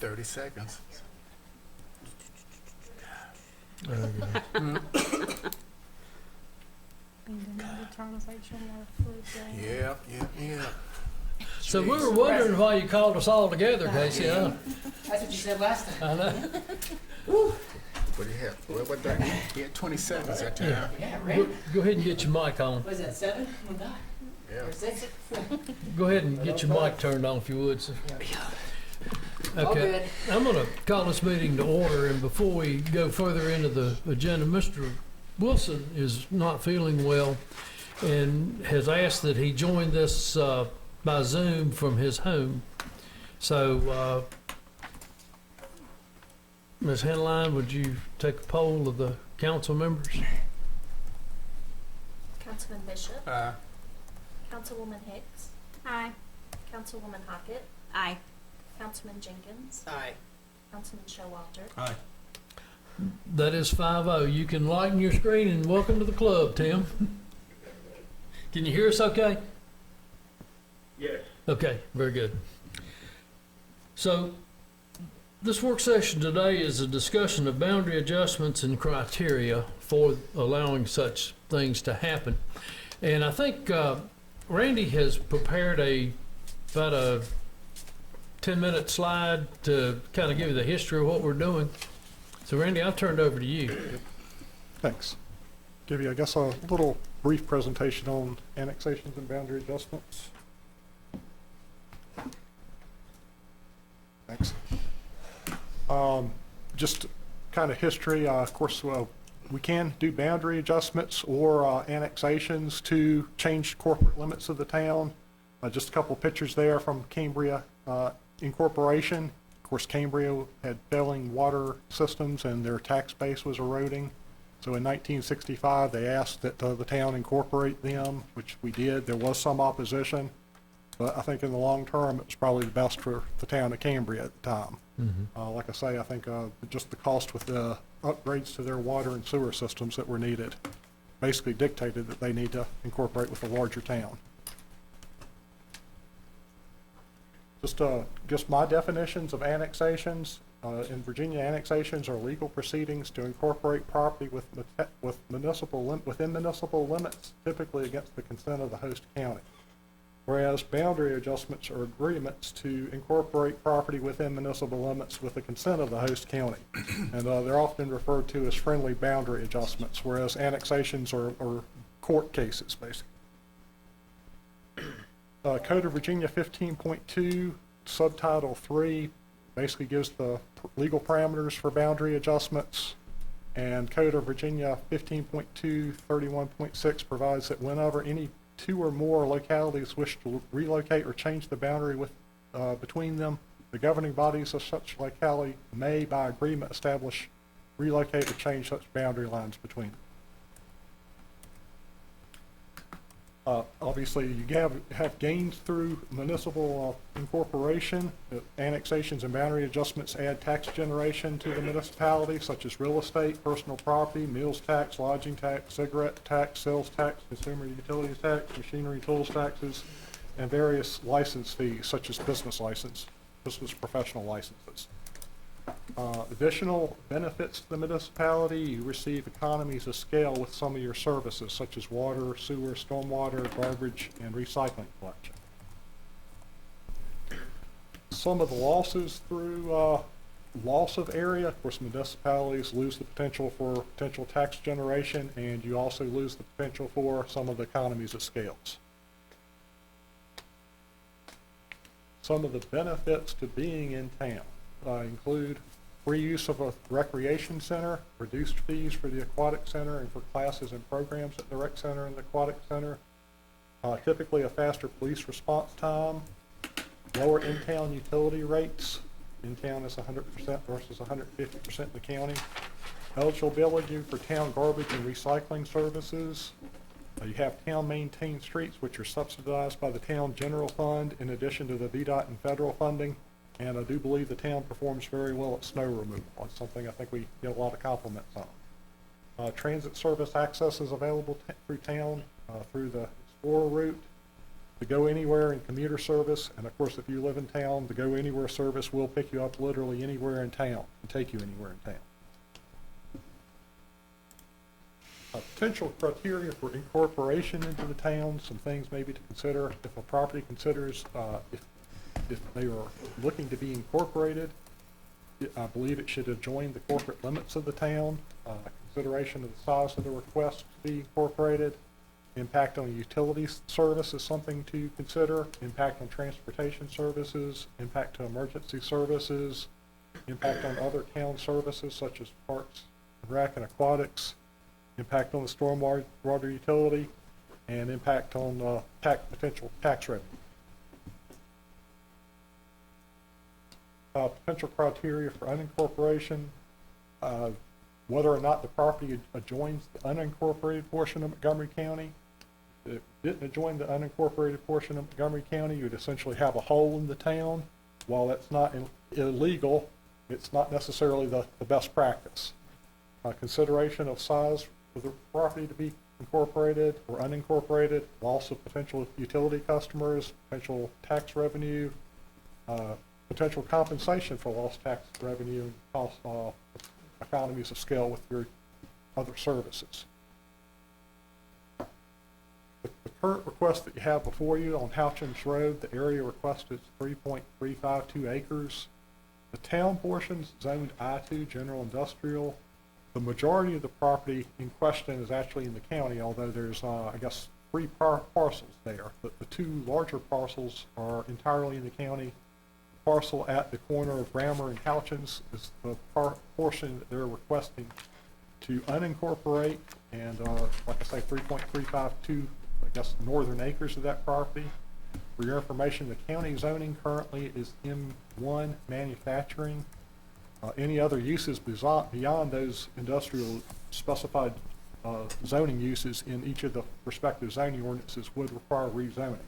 30 seconds. Yeah. So we were wondering why you called us all together, Casey, huh? That's what you said last time. I know. What do you have? What that? He had 20 seconds that time. Yeah, Go, right? go ahead and get your mic on. What is that, 7? Oh, God. Yeah. Or 6? Go ahead and get your mic turned on if you would, sir. All Okay. good. I'm going to call this meeting to order, and before we go further into the agenda, Mr. Wilson is not feeling well and has asked that he join this by Zoom from his home. So, Ms. Henline, would you take a poll of the council members? Councilman Bishop. Councilwoman Hicks. Aye. Councilwoman Hockett. Aye. Councilman Jenkins. Aye. Councilman Showalter. Aye. That is 5-0. You can lighten your screen and welcome to the club, Tim. Can you hear us okay? Yes. Okay, very good. So, this work session today is a discussion of boundary adjustments and criteria for allowing such things to happen. And I think Randy has prepared about a 10-minute slide to kind of give you the history of what we're doing. So Randy, I'll turn it over to you. Thanks. Give you, I guess, a little brief presentation on annexations and boundary adjustments. Thanks. Just kind of history. Of course, we can do boundary adjustments or annexations to change corporate limits of the town. Just a couple pictures there from Cambria Incorporation. Of course, Cambria had failing water systems and their tax base was eroding. So in 1965, they asked that the town incorporate them, which we did. There was some opposition, but I think in the long term, it was probably the best for the town of Cambria at the time. Like I say, I think just the cost with the upgrades to their water and sewer systems that were needed basically dictated that they need to incorporate with a larger town. Just my definitions of annexations. In Virginia, annexations are legal proceedings to incorporate property within municipal limits, typically against the consent of the host county. Whereas boundary adjustments are agreements to incorporate property within municipal limits with the consent of the host county. And they're often referred to as friendly boundary adjustments, whereas annexations are court cases, basically. Code of Virginia 15.2, subtitle 3, basically gives the legal parameters for boundary adjustments. And Code of Virginia 15.2, 31.6 provides that whenever any two or more localities wish to relocate or change the boundary between them, the governing bodies of such locality may, by agreement, establish, relocate, or change such boundary lines between them. Obviously, you have gains through municipal incorporation. Annexations and boundary adjustments add tax generation to the municipality, such as real estate, personal property, meals tax, lodging tax, cigarette tax, sales tax, consumer utilities tax, machinery tools taxes, and various license fees, such as business professional licenses. Additional benefits to the municipality: you receive economies of scale with some of your services, such as water, sewer, stormwater, garbage, and recycling collection. Some of the losses through loss of area: of course, municipalities lose the potential for potential tax generation, and you also lose the potential for some of the economies of scales. Some of the benefits to being in town include free use of a recreation center, reduced fees for the aquatic center and for classes and programs at the rec center and the aquatic center, typically a faster police response time, lower in-town utility rates. In-town is 100% versus 150% in the county. Eligibility for town garbage and recycling services. You have town-maintained streets, which are subsidized by the town general fund in addition to the VDOT and federal funding. And I do believe the town performs very well at snow removal. It's something I think we get a lot of compliments on. Transit service access is available through town, through the Explorer route. The Go Anywhere and commuter service, and of course, if you live in town, the Go Anywhere service will pick you up literally anywhere in town and take you anywhere in town. Potential criteria for incorporation into the town, some things maybe to consider. If a property considers, if they are looking to be incorporated, I believe it should adjoin the corporate limits of the town. Consideration of the size of the request to be incorporated. Impact on utilities service is something to consider. Impact on transportation services, impact to emergency services, impact on other town services such as parks, rec, and aquatics, impact on the stormwater water utility, and impact on potential tax revenue. Potential criteria for unincorporation, whether or not the property adjoins the unincorporated portion of Montgomery County. If it didn't adjoin the unincorporated portion of Montgomery County, you'd essentially have a hole in the town. While that's not illegal, it's not necessarily the best practice. Consideration of size of the property to be incorporated or unincorporated, loss of potential utility customers, potential tax revenue, potential compensation for lost tax revenue, and cost economies of scale with your other services. The current request that you have before you on Houchins Road, the area requested is 3.352 acres. The town portion's zoned I2 general industrial. The majority of the property in question is actually in the county, although there's, I guess, 3 parcels there. But the 2 larger parcels are entirely in the county. The parcel at the corner of Rammer and Houchins is the portion that they're requesting to unincorporate, and like I say, 3.352, I guess, northern acres of that property. For your information, the county zoning currently is M1 manufacturing. Any other uses beyond those industrial specified zoning uses in each of the respective zoning ordinances would require rezoning.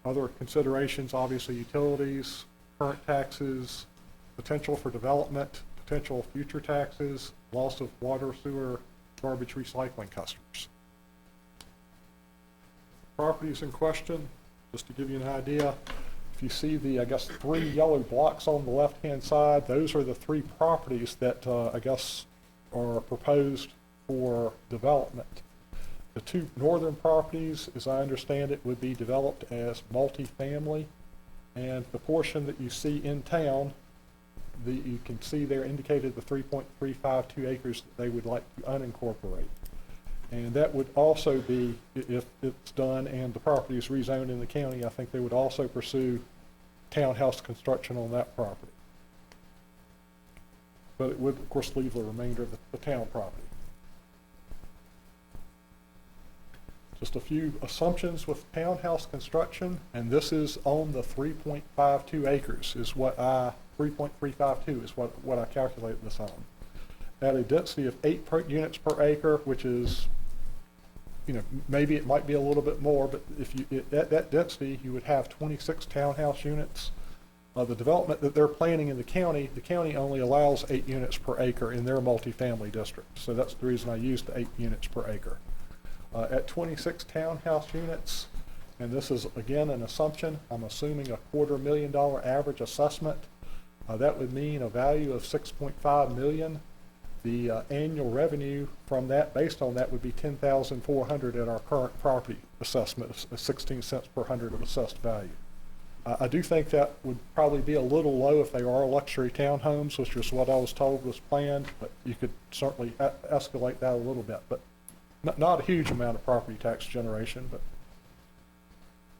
Other considerations, obviously utilities, current taxes, potential for development, potential future taxes, loss of water, sewer, garbage recycling customers. Properties in question, just to give you an idea, if you see the, I guess, 3 yellow blocks on the left-hand side, those are the 3 properties that, I guess, are proposed for development. The 2 northern properties, as I understand it, would be developed as multifamily, and the portion that you see in town, you can see there indicated the 3.352 acres that they would like to unincorporate. And that would also be, if it's done and the property is rezoned in the county, I think they would also pursue townhouse construction on that property. But it would, of course, leave the remainder of the town property. Just a few assumptions with townhouse construction, and this is on the 3.52 acres is what 3.352 is what I calculated this on. At a density of 8 units per acre, which is, you know, maybe it might be a little bit more, but if you, at that density, you would have 26 townhouse units. The development that they're planning in the county only allows 8 units per acre in their multifamily district. So that's the reason I used the 8 units per acre. At 26 townhouse units, and this is again an assumption, I'm assuming $250,000 average assessment. That would mean a value of $6.5 million. The annual revenue from that, based on that, would be $10,400 at our current property assessment, 16 cents per hundred of assessed value. I do think that would probably be a little low if they are luxury townhomes, which is what I was told was planned, but you could certainly escalate that a little bit. But not a huge amount of property tax generation,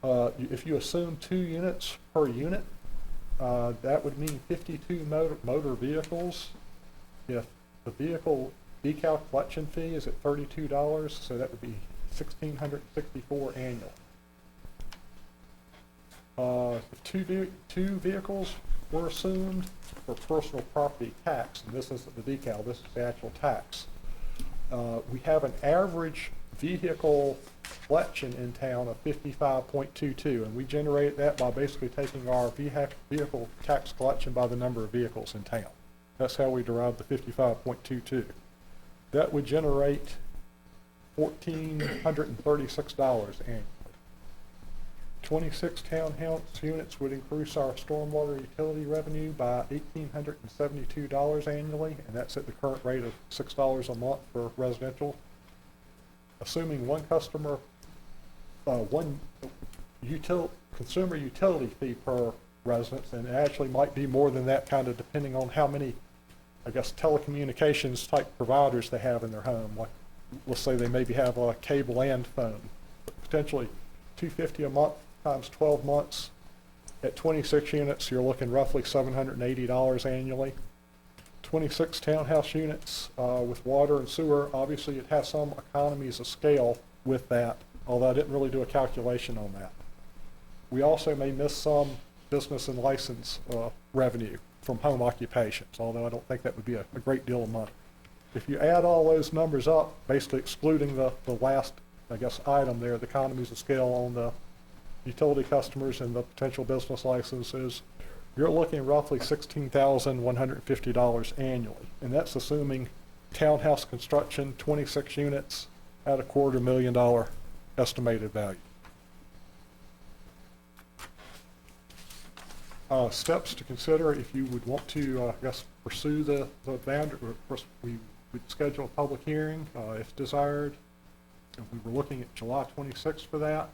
but if you assume 2 units per unit, that would mean 52 motor vehicles. If the vehicle decal collection fee is at $32, so that would be $1,664 annual. If two vehicles were assumed for personal property tax, and this isn't the decal, this is the actual tax. We have an average vehicle collection in town of 55.22, and we generate that by basically taking our vehicle tax collection by the number of vehicles in town. That's how we derive the 55.22. That would generate $1,436 annually. 26 townhouse units would increase our stormwater utility revenue by $1,872 annually, and that's at the current rate of $6 a month for residential. Assuming one customer, consumer utility fee per residence, and it actually might be more than that, kind of depending on how many, I guess, telecommunications type providers they have in their home. Like, let's say they maybe have a cable and phone, potentially $250 a month times 12 months. At 26 units, you're looking roughly $780 annually. 26 townhouse units with water and sewer, obviously it has some economies of scale with that, although I didn't really do a calculation on that. We also may miss some business and license revenue from home occupations, although I don't think that would be a great deal of money. If you add all those numbers up, basically excluding the last, I guess, item there, the economies of scale on the utility customers and the potential business licenses, you're looking roughly $16,150 annually. And that's assuming townhouse construction, 26 units at $250,000 estimated value. Steps to consider if you would want to, I guess, pursue the boundary. Of course, we would schedule a public hearing if desired. And we were looking at July 26th for that.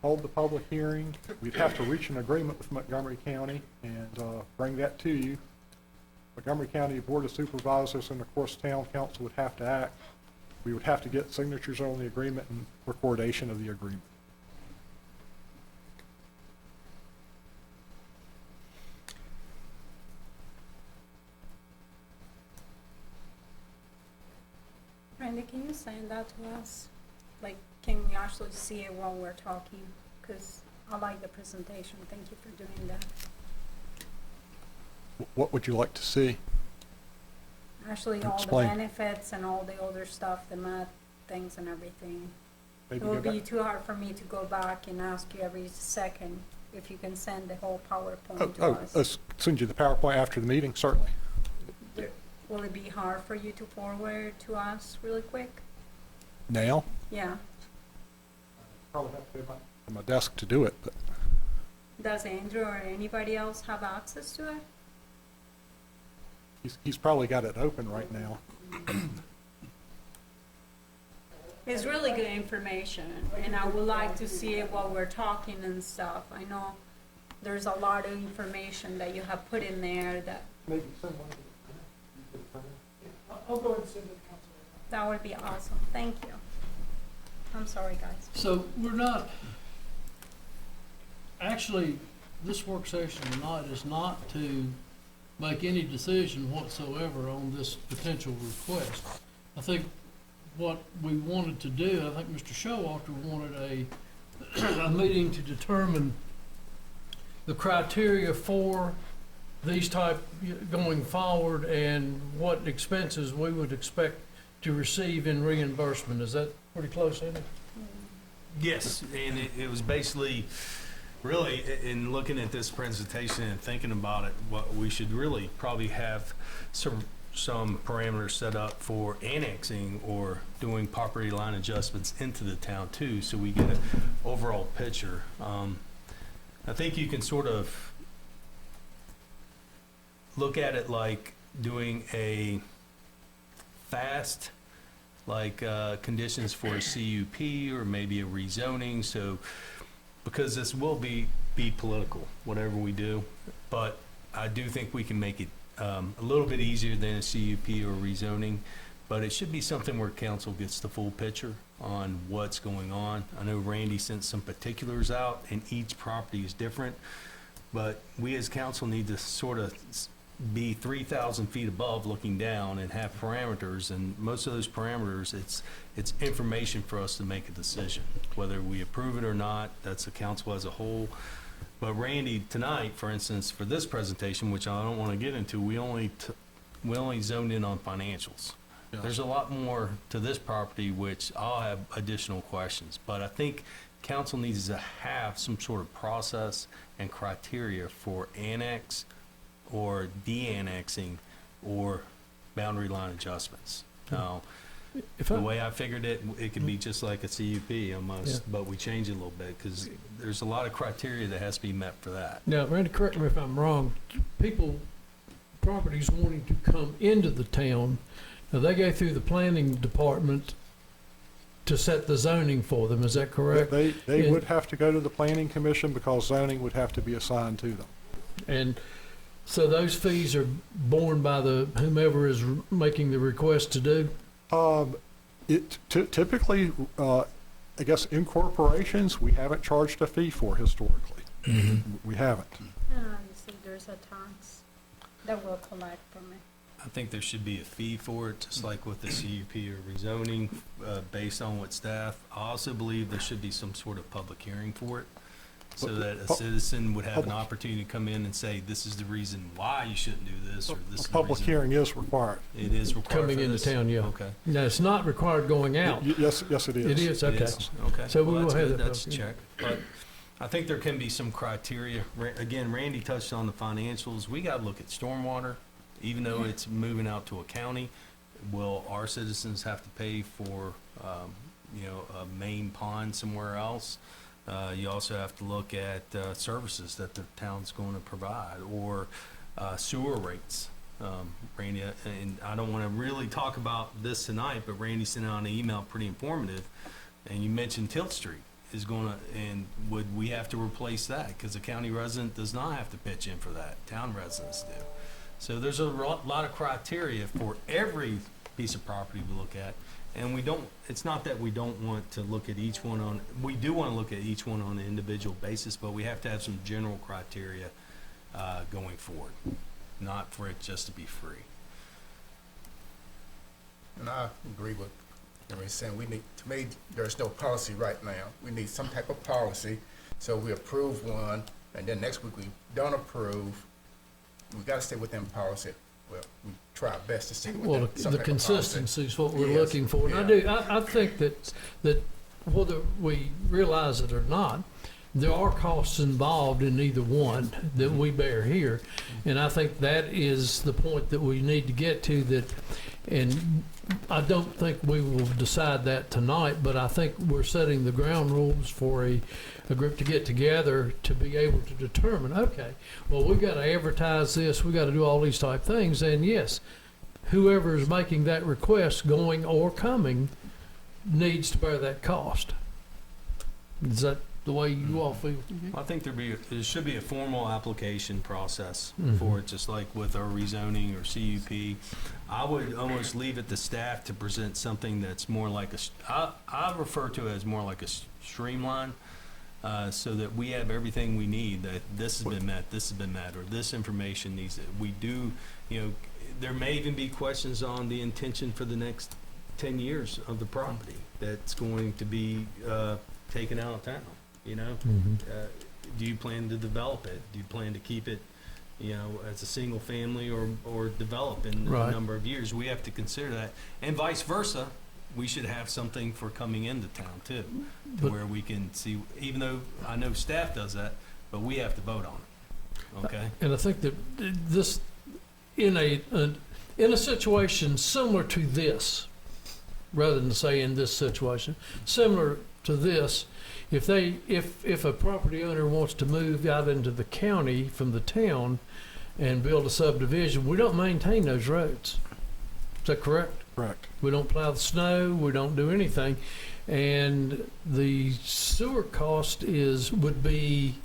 Hold the public hearing. We'd have to reach an agreement with Montgomery County and bring that to you. Montgomery County Board of Supervisors and, of course, Town Council would have to act. We would have to get signatures on the agreement and recordation of the agreement. Randy, can you send that to us? Like, can we actually see it while we're talking? Because I like the presentation. Thank you for doing that. What would you like to see? Actually, all the Explain. benefits and all the other stuff, the math things and everything. Maybe It would go be back- too hard for me to go back and ask you every second if you can send the whole PowerPoint to Oh, us. I'll send you the PowerPoint after the meeting, certainly. Will it be hard for you to forward to us really quick? Now? Yeah. Probably have to go back to my desk to do it, but Does Andrew or anybody else have access to it? he's probably got it open right now. It's really good information, and I would like to see it while we're talking and stuff. I know there's a lot of information that you have put in there that, Maybe someone. I'll go ahead and send it to council. that would be awesome. Thank you. I'm sorry, guys. So we're not, actually, this work session tonight is not to make any decision whatsoever on this potential request. I think what we wanted to do, I think Mr. Showalter wanted a meeting to determine the criteria for these type going forward and what expenses we would expect to receive in reimbursement. Is that pretty close, Andy? Yes, and it was basically, really, in looking at this presentation and thinking about it, what we should really probably have some parameters set up for annexing or doing property line adjustments into the town too, so we get an overall picture. I think you can sort of look at it like doing a fast, like conditions for a CUP or maybe a rezoning. So, because this will be political, whatever we do, but I do think we can make it a little bit easier than a CUP or rezoning. But it should be something where council gets the full picture on what's going on. I know Randy sent some particulars out, and each property is different. But we as council need to sort of be 3,000 feet above looking down and have parameters, and most of those parameters, it's information for us to make a decision. Whether we approve it or not, that's the council as a whole. But Randy, tonight, for instance, for this presentation, which I don't want to get into, we only zoned in on financials. Yes. There's a lot more to this property, which I'll have additional questions. But I think council needs to have some sort of process and criteria for annex or de-annexing or boundary line adjustments. Now, If The I, way I figured it, it could be just like a CUP almost, but we change it a little bit because there's a lot of criteria that has to be met for that. now, Randy, correct me if I'm wrong, properties wanting to come into the town, now they go through the planning department to set the zoning for them, is that correct? They Yeah. would have to go to the planning commission because zoning would have to be assigned to them. And so those fees are borne by the, whomever is making the request to do? Typically, I guess in corporations, we haven't charged a fee for historically. We haven't. You see, there's a tax that will collect from it. I think there should be a fee for it, just like with the CUP or rezoning, based on what staff. I also believe there should be some sort of public hearing for it, so that a citizen would have an opportunity to come in and say, this is the reason why you shouldn't do this, or this is A the public reason. hearing is required. It is required Coming for into this? town, yeah. Okay. No, it's not required going out. Yes, it is. It is, It okay. is? Okay. So we Well, will that's have good. that That's public check. But I think there can be some criteria. Again, Randy touched on the financials. We gotta look at stormwater, even though it's moving out to a county. Will our citizens have to pay for, a main pond somewhere else? You also have to look at, services that the town's gonna provide, or, sewer rates. Randy, and I don't wanna really talk about this tonight, but Randy sent out an email pretty informative, and you mentioned Tilt Street is gonna, and would we have to replace that? Cause a county resident does not have to pitch in for that, town residents do. So there's a lot of criteria for every piece of property we look at, and we don't, it's not that we don't want to look at each one on, we do want to look at each one on an individual basis, but we have to have some general criteria going forward, not for it just to be free. And I agree with Henry saying we need, to me, there's no policy right now. We need some type of policy, so we approve one, and then next week we don't approve. We gotta stay within policy. Well, we try our best to stay Well, within some the type of policy. consistency is what we're Yes, looking for. And I think that whether we realize it or not, there are costs involved in either one that we bear here. And I think that is the point that we need to get to, that, and I don't think we will decide that tonight, but I think we're setting the ground rules for a group to get together to be able to determine, okay, well, we've got to advertise this, we've got to do all these type things, and yes, whoever is making that request, going or coming, needs to bear that cost. Is that the way you all feel? I think there should be a formal application process Mhm. for it, just like with our rezoning or CUP. I would almost leave it to staff to present something that's more like I refer to it as more like a streamline, so that we have everything we need, that this has been met, or this information needs it. We do, there may even be questions on the intention for the next 10 years of the property that's going to be taken out of town. Do you plan to develop it? Do you plan to keep it, as a single family, or develop in Right. a number of years? We have to consider that, and vice versa. We should have something for coming into town too, to But- where we can see. Even though I know staff does that, but we have to vote on it. Okay. And I think that this, in a situation similar to this, rather than say in this situation, similar to this, if a property owner wants to move out into the county from the town and build a subdivision, we don't maintain those roads. Is that correct? Correct. We don't plow the snow, we don't do anything. And the sewer cost would be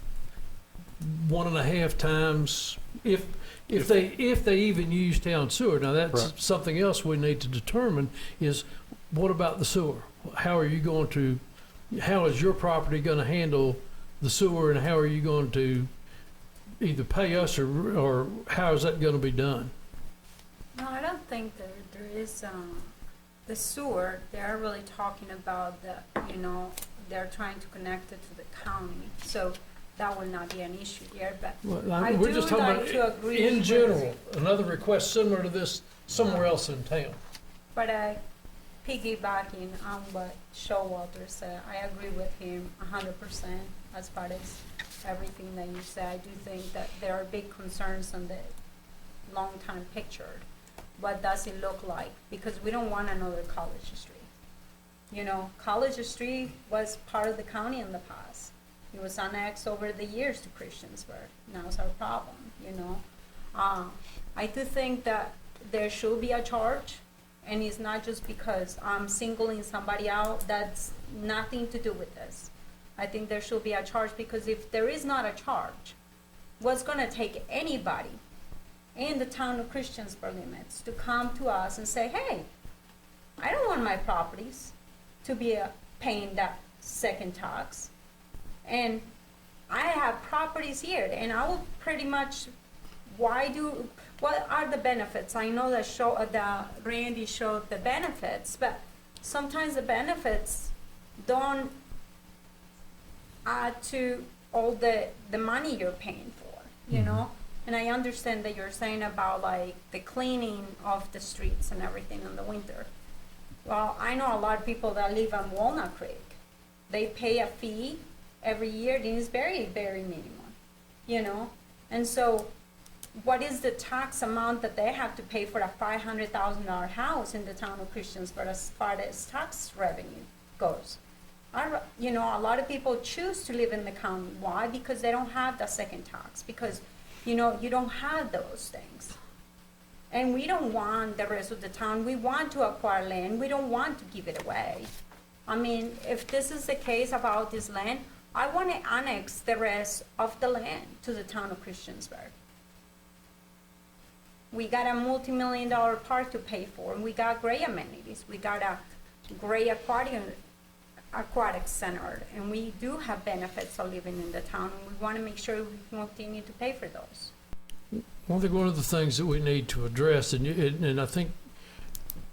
1.5 times, if they even use town sewer. Now, that's Correct. something else we need to determine, is what about the sewer? How is your property gonna handle the sewer, and how are you going to either pay us, or how is that gonna be done? No, I don't think there is, the sewer, they're really talking about they're trying to connect it to the county, so that will not be an issue there, but Well, I we're do just talking like to about, agree in with- general, another request similar to this somewhere else in town. But piggybacking on what Showalter said, I agree with him 100% as far as everything that you said. I do think that there are big concerns on the long-time picture. what does it look like, because we don't want another College Street. You know, College Street was part of the county in the past. It was annexed over the years to Christiansburg. Now it's our problem, you know. I do think that there should be a charge, and it's not just because I'm singling somebody out. That's nothing to do with this. I think there should be a charge, because if there is not a charge, what's gonna take anybody in the town of Christiansburg limits to come to us and say, hey, I don't want my properties to be paying that second tax. And I have properties here, and I will pretty much, what are the benefits? I know that Randy showed the benefits, but sometimes the benefits don't add to all the money you're paying for, you know? And I understand that you're saying about like the cleaning of the streets and everything in the winter. Well, I know a lot of people that live on Walnut Creek. They pay a fee every year, and it's very, very minimal, you know? And so what is the tax amount that they have to pay for a $500,000 house in the town of Christiansburg as far as tax revenue goes? You know, a lot of people choose to live in the county. Why? Because they don't have the second tax, because, you know, you don't have those things. And we don't want the rest of the town. We want to acquire land. We don't want to give it away. I mean, if this is the case about this land, I want to annex the rest of the land to the town of Christiansburg. We got a multi-million-dollar park to pay for, and we got great amenities. We got a great aquatic center, and we do have benefits of living in the town, and we want to make sure we continue to pay for those. I think one of the things that we need to address, and I think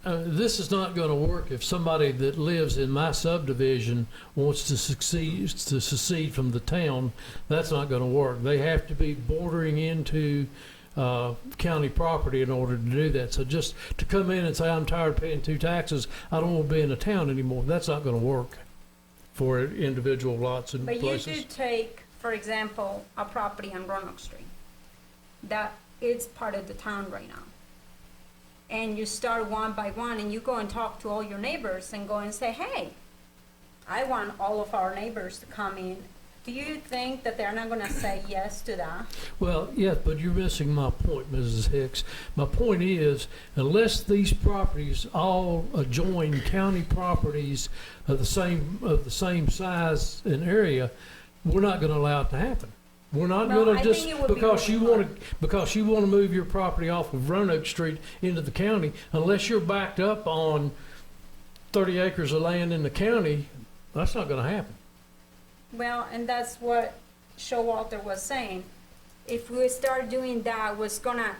this is not going to work if somebody that lives in my subdivision wants to secede from the town. That's not going to work. They have to be bordering into county property in order to do that. So just to come in and say, I'm tired of paying 2 taxes, I don't want to be in a town anymore, that's not going to work for individual lots and places. But you do take, for example, a property on Roanoke Street that is part of the town right now. And you start one by one, and you go and talk to all your neighbors and go and say, hey, I want all of our neighbors to come in. Do you think that they're not going to say yes to that? Well, yes, but you're missing my point, Mrs. Hicks. My point is, unless these properties all adjoin county properties of the same size and area, we're not going to allow it to happen. We're not Well, going I to just think it would be because you really want to move your property off of Roanoke Street into the county, unless you're backed up on 30 acres of land in the county. That's not going to happen. Well, and that's what Showalter was saying. If we start doing that, what's gonna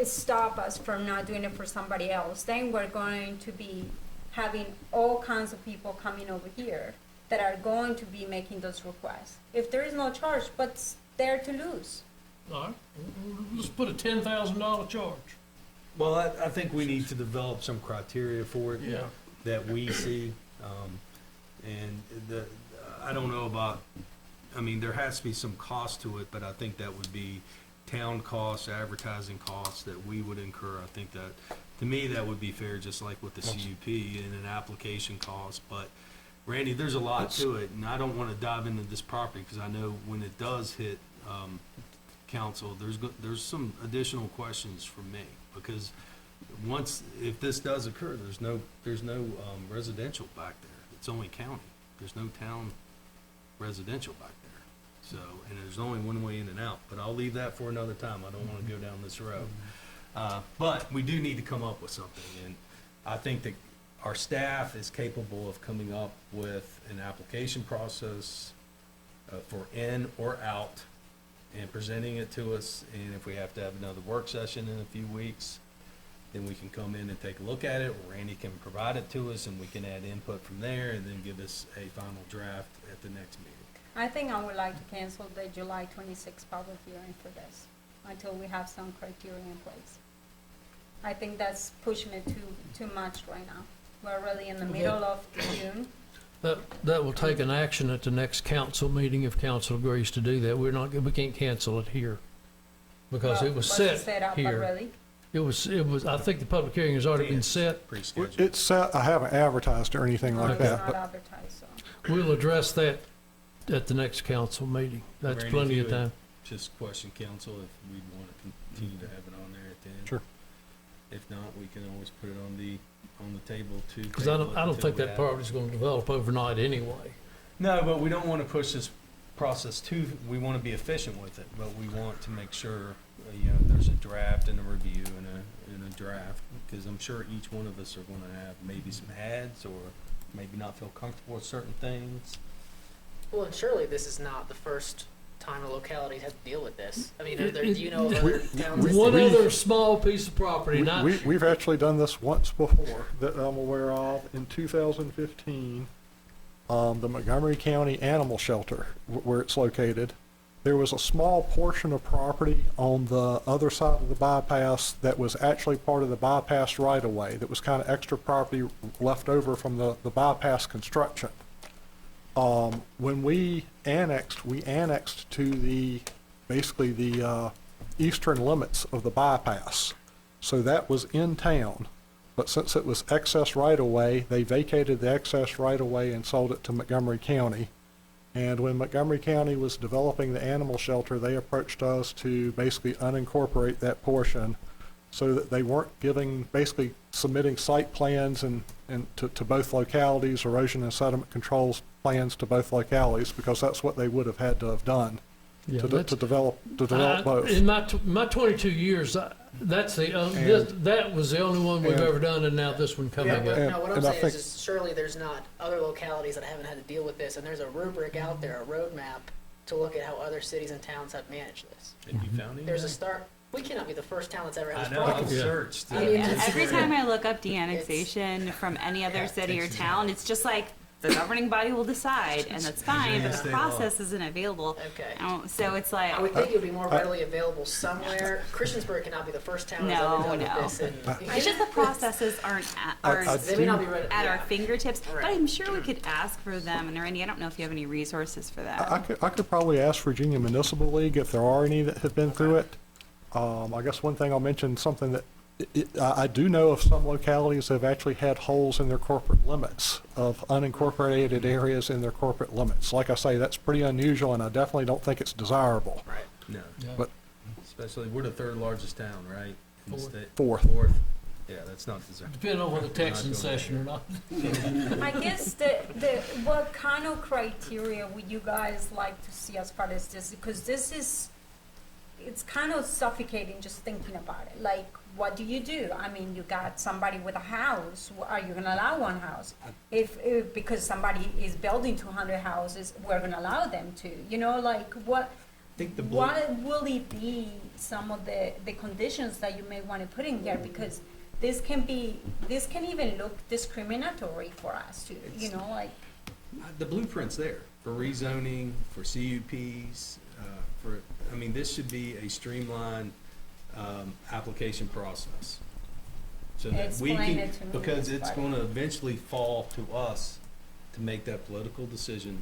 stop us from not doing it for somebody else? Then we're going to be having all kinds of people coming over here that are going to be making those requests. If there is no charge, what's there to lose? All right, let's put a $10,000 charge. Well, I think we need to develop some criteria for it. Yeah. That we see, and I don't know about, I mean, there has to be some cost to it, but I think that would be town costs, advertising costs that we would incur. I think that, to me, that would be fair, just like with the CUP and an application cost. But Randy, there's a lot to it, and I don't want to dive into this property because I know when it does hit council, there's some additional questions from me, because if this does occur, there's no residential back there. It's only county. There's no town residential back there. So, and there's only one way in and out, but I'll leave that for another time. I don't want to go down this road. But we do need to come up with something, and I think that our staff is capable of coming up with an application process for in or out and presenting it to us. And if we have to have another work session in a few weeks, then we can come in and take a look at it, or Randy can provide it to us and we can add input from there and then give us a final draft at the next meeting. I think I would like to cancel the July 26th public hearing for this until we have some criteria in place. I think that's pushing it too much right now. We're really in the middle of June. That will take an action at the next council meeting if council agrees to do that. We can't cancel it here because it was set up here. already. It was, I think the public hearing has already been set. Pre-scheduled. It's set, I haven't advertised or anything like It's that, not but advertised, so. We'll address that at the next council meeting. That's Randy, plenty if of you would time. Just question council if we'd want to continue to have it on there at the end. Sure. If not, we can always put it on the table to. Because I table it don't until think we that have- property's gonna develop overnight anyway. No, but we don't want to push this process we want to be efficient with it, but we want to make sure, there's a draft and a review and a draft, because I'm sure each one of us are going to have maybe some ads or maybe not feel comfortable with certain things. Well, and surely this is not the first time a locality has to deal with this. I mean, do It- you know of it- other towns? that One do this? other small piece of property, not, we've actually done this once before that I'm aware of. In 2015, the Montgomery County Animal Shelter, where it's located, there was a small portion of property on the other side of the bypass that was actually part of the bypass right-of-way, that was kind of extra property left over from the bypass construction. When we annexed to basically the eastern limits of the bypass. So that was in town, but since it was excess right-of-way, they vacated the excess right-of-way and sold it to Montgomery County. And when Montgomery County was developing the animal shelter, they approached us to basically unincorporate that portion so that they weren't basically submitting site plans and to both localities, erosion and sediment controls plans to both localities, because that's what they would have had to have done yeah, to that's, develop both. in my 22 years, that's that was the only one we've And- ever done, and now this one coming Yeah, but up. no, what I'm And I saying think- is surely there's not other localities that haven't had to deal with this, and there's a rubric out there, a roadmap, to look at how other cities and towns have managed this. Have you found any? There's a start. We cannot be the first town that's ever had I this know, problem. I've Yeah. searched. I mean, Yeah, every time I look up de-annexation It's- from any other Yeah, city or Texas. town, it's just like the governing body will decide, and that's fine, but the state law. process isn't available. Okay. So it's like, I would think it would be more readily available somewhere. Christiansburg cannot be the first town that's No, ever done no. with this. And it's just the processes aren't They may not be ready. at yeah. our fingertips, but Right. I'm sure we could ask for them. And Randy, I don't know if you have any resources for that. I could probably ask Virginia Municipal League if there are any that have been through it. I guess one thing I'll mention, something that I do know of some localities that have actually had holes in their corporate limits, of unincorporated areas in their corporate limits. Like I say, that's pretty unusual, and I definitely don't think it's desirable. Right. No, But especially, we're the third largest town, right? In the Fourth. state? Fourth. Fourth. Yeah, that's not desirable. Depending on whether Texans doing session or not. I guess what kind of criteria would you guys like to see as far as this? Because it's kind of suffocating just thinking about it. Like, what do? I mean, you got somebody with a house. Are you gonna allow one house? If because somebody is building 200 houses, we're gonna allow them to. Like what? think the blue, What will it be? Some of the conditions that you may want to put in here, because this can even look discriminatory for us too. Like. the blueprint's there for rezoning, for CUPs, this should be a streamlined, application process. So that we Explain can, it to me, because Ms. it's Buddy. gonna eventually fall to us to make that political decision,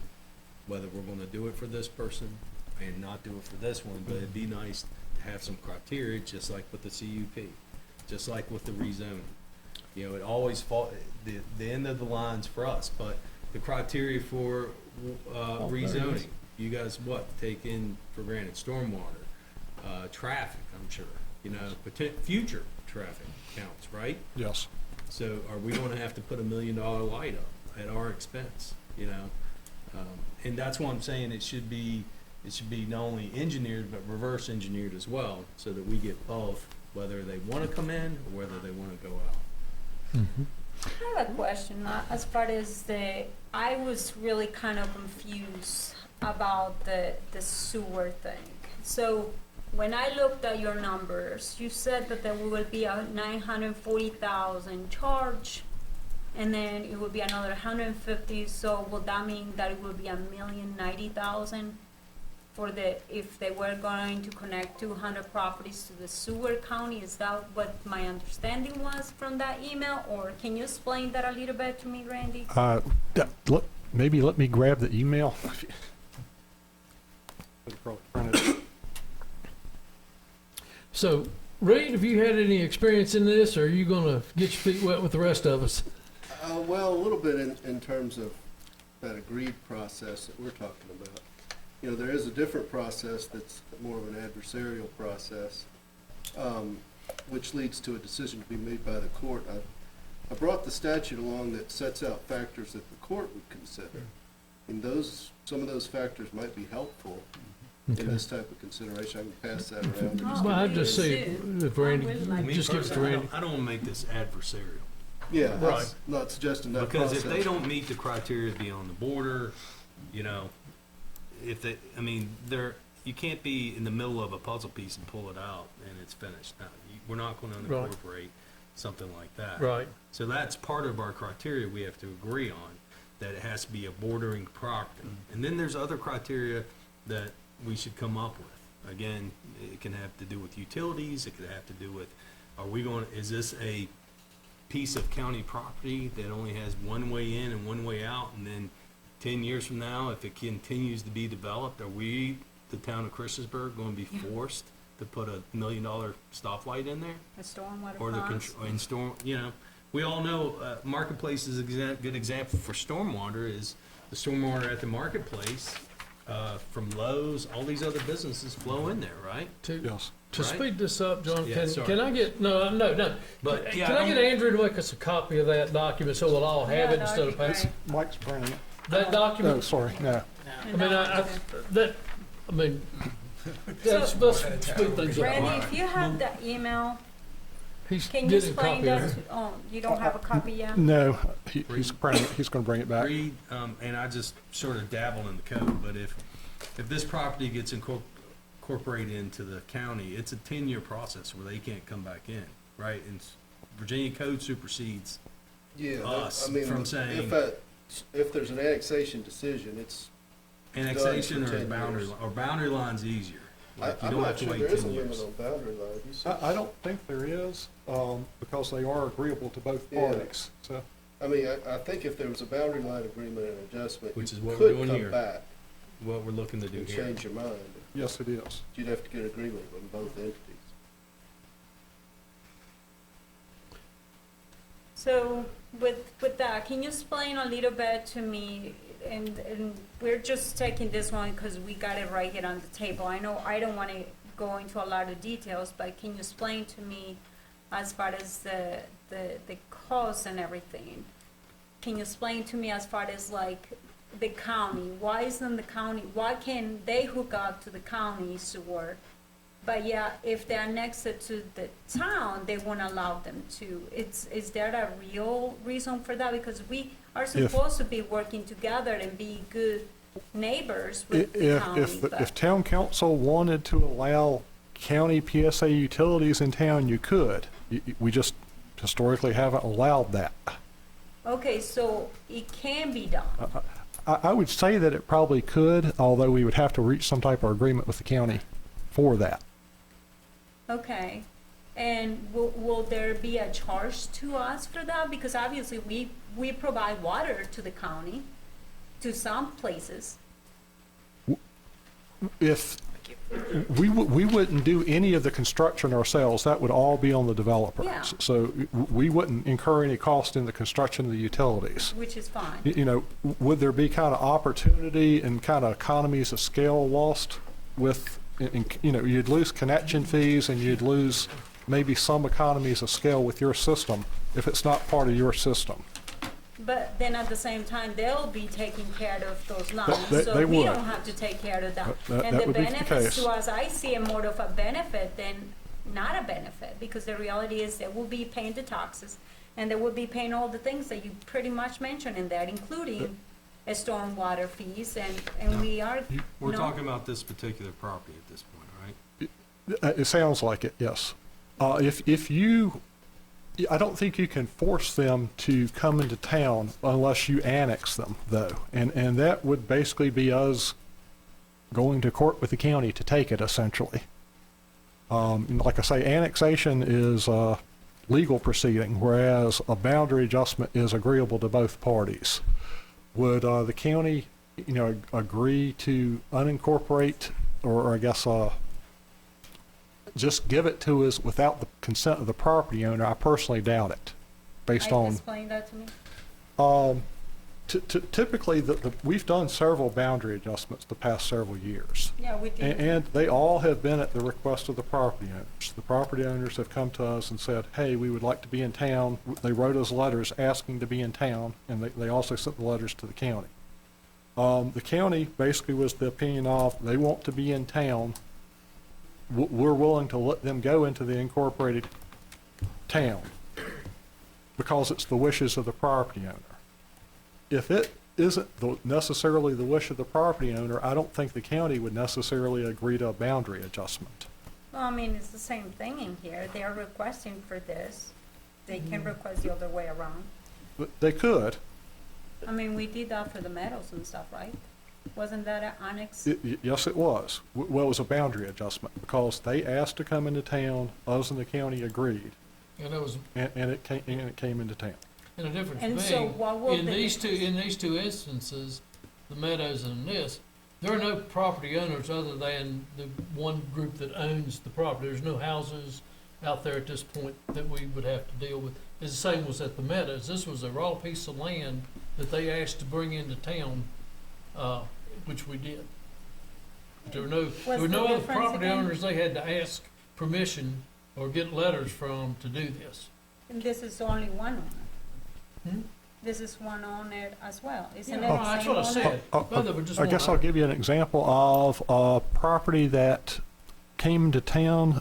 whether we're gonna do it for this person and not do it for this one, but it'd be nice to have some criteria, just like with the CUP, just like with the rezoning. It always the end of the line's for us, but the criteria for, rezoning, you guys take in for granted? Stormwater, traffic, I'm sure, future traffic counts, right? yes. So are we gonna have to put $1 million light up at our expense, And that's why I'm saying it should be not only engineered, but reverse engineered as well, so that we get both, whether they wanna come in or whether they wanna go out. I have a question. As far as I was really kind of confused about the sewer thing. So when I looked at your numbers, you said that there will be a 940,000 charge, and then it will be another 150. So would that mean that it will be 1,090,000 if they were going to connect 200 properties to the sewer county? Is that what my understanding was from that email, or can you explain that a little bit to me, Randy? Maybe let me grab the email. So Reed, have you had any experience in this, or are you gonna get your feet wet with the rest of us? Well, a little bit in terms of that agreed process that we're talking about. You know, there is a different process that's more of an adversarial process, which leads to a decision to be made by the court. I brought the statute along that sets out factors that the court would consider. And some of those factors might be helpful in this type of consideration. I can pass that around. Well, I'd just see if Randy, Me just give it to personally, Randy. I don't want to make this adversarial. Yeah, Right. that's not suggesting that Because process. if they don't meet the criteria to be on the border, you know, you can't be in the middle of a puzzle piece and pull it out and it's finished. No, we're not going to Right. unincorporate something like that. Right. So that's part of our criteria we have to agree on, that it has to be a bordering property. And then there's other criteria that we should come up with. Again, it can have to do with utilities, it could have to do with, is this a piece of county property that only has one way in and one way out, and then 10 years from now, if it continues to be developed, are we, the town of Christiansburg, going to be forced to put $1 million stoplight in there? The stormwater Or the ponds. control, and storm, you know, we all know, Marketplace is a good example for stormwater, is the stormwater at the Marketplace, from Lowe's, all these other businesses flow in there, right? Yes. To Right? speed this up, John, Yeah, sorry. can I get, no, But, yeah, Can I get don't- Andrew to make us a copy of that document so we'll all have it Yeah, instead of that'd be passing? Mike's printing it. That No, document, sorry, no. I mean, let's speed things up. Randy, if you have the email, He's can you getting a explain copy of that it. to, oh, you don't have a copy yet? No, he's printing it, he's gonna bring it back. Read, and I just sort of dabble in the code, but if this property gets incorporated into the county, it's a 10-year process where they can't come back in, right? And Virginia code supersedes Yeah, us I mean, from saying- if there's an annexation decision, it's, annexation Done for or 10 boundary, years. or boundary line's easier. Like, you I'm don't not have to sure wait there is a 10 limit years. on boundary line. You said- I don't think there is, because they are agreeable to both Yeah. parties, so. I mean, I think if there was a boundary line agreement and adjustment, Which you is what we're could doing come here. back What we're looking to do and here. change your mind. Yes, it is. You'd have to get agreement from both entities. So with that, can you explain a little bit to me, and we're just taking this one because we got it right here on the table. I know I don't want to go into a lot of details, but can you explain to me as far as the cost and everything? Can you explain to me as far as like the county? Why isn't the county, why can they hook up to the county sewer? But yeah, if they annex it to the town, they won't allow them to. Is there a real reason for that? Because we are supposed to be working together and be good neighbors with the county. If town council wanted to allow county PSA utilities in town, you could. We just historically haven't allowed that. Okay, so it can be done. I would say that it probably could, although we would have to reach some type of agreement with the county for that. Okay, and will there be a charge to us for that? Because obviously we provide water to the county, to some places. If we wouldn't do any of the construction ourselves, that would all be on the developer. Yeah. So we wouldn't incur any cost in the construction of the utilities. Which is fine. You know, would there be kind of opportunity and kind of economies of scale lost with, you know, you'd lose connection fees and you'd lose maybe some economies of scale with your system if it's not part of your system. But then at the same time, they'll be taking care of those lines, They so we would. don't have to take care of that. That And the would be the benefits case. to us, I see it more of a benefit than not a benefit, because the reality is that we'll be paying the taxes, and they will be paying all the things that you pretty much mentioned in that, including stormwater fees, and we are, We're no? talking about this particular property at this point, right? It sounds like it, yes. If you, I don't think you can force them to come into town unless you annex them, though. And that would basically be us going to court with the county to take it, essentially. Like I say, annexation is a legal proceeding, whereas a boundary adjustment is agreeable to both parties. Would the county, you know, agree to unincorporate, or I guess, just give it to us without the consent of the property owner, I personally doubt it, based on. Explain that to me. Typically, we've done several boundary adjustments the past several years. Yeah, we did. And they all have been at the request of the property owners. The property owners have come to us and said, hey, we would like to be in town. They wrote us letters asking to be in town, and they also sent the letters to the county. The county basically was the opinion of, they want to be in town. We're willing to let them go into the incorporated town because it's the wishes of the property owner. If it isn't necessarily the wish of the property owner, I don't think the county would necessarily agree to a boundary adjustment. Well, I mean, it's the same thing in here. They are requesting for this. They can request the other way around. But they could. I mean, we did that for the meadows and stuff, right? Wasn't that an annex? Yes, it was. Well, it was a boundary adjustment because they asked to come into town, us and the county agreed, And it was, and it came into town. and the difference And so being, what will in the these two instances, the Meadows and this, there are no property owners other than the one group that owns the property. There's no houses out there at this point that we would have to deal with. It's the same was at the Meadows. This was a raw piece of land that they asked to bring into town, which we did. There were no the other difference property again? owners they had to ask permission or get letters from to do this. And this is only one owner. Hmm? This is one owner as well, isn't Yeah, it? that's Same what I owner? said. Both of them are just I one guess I'll owner. give you an example of a property that came to town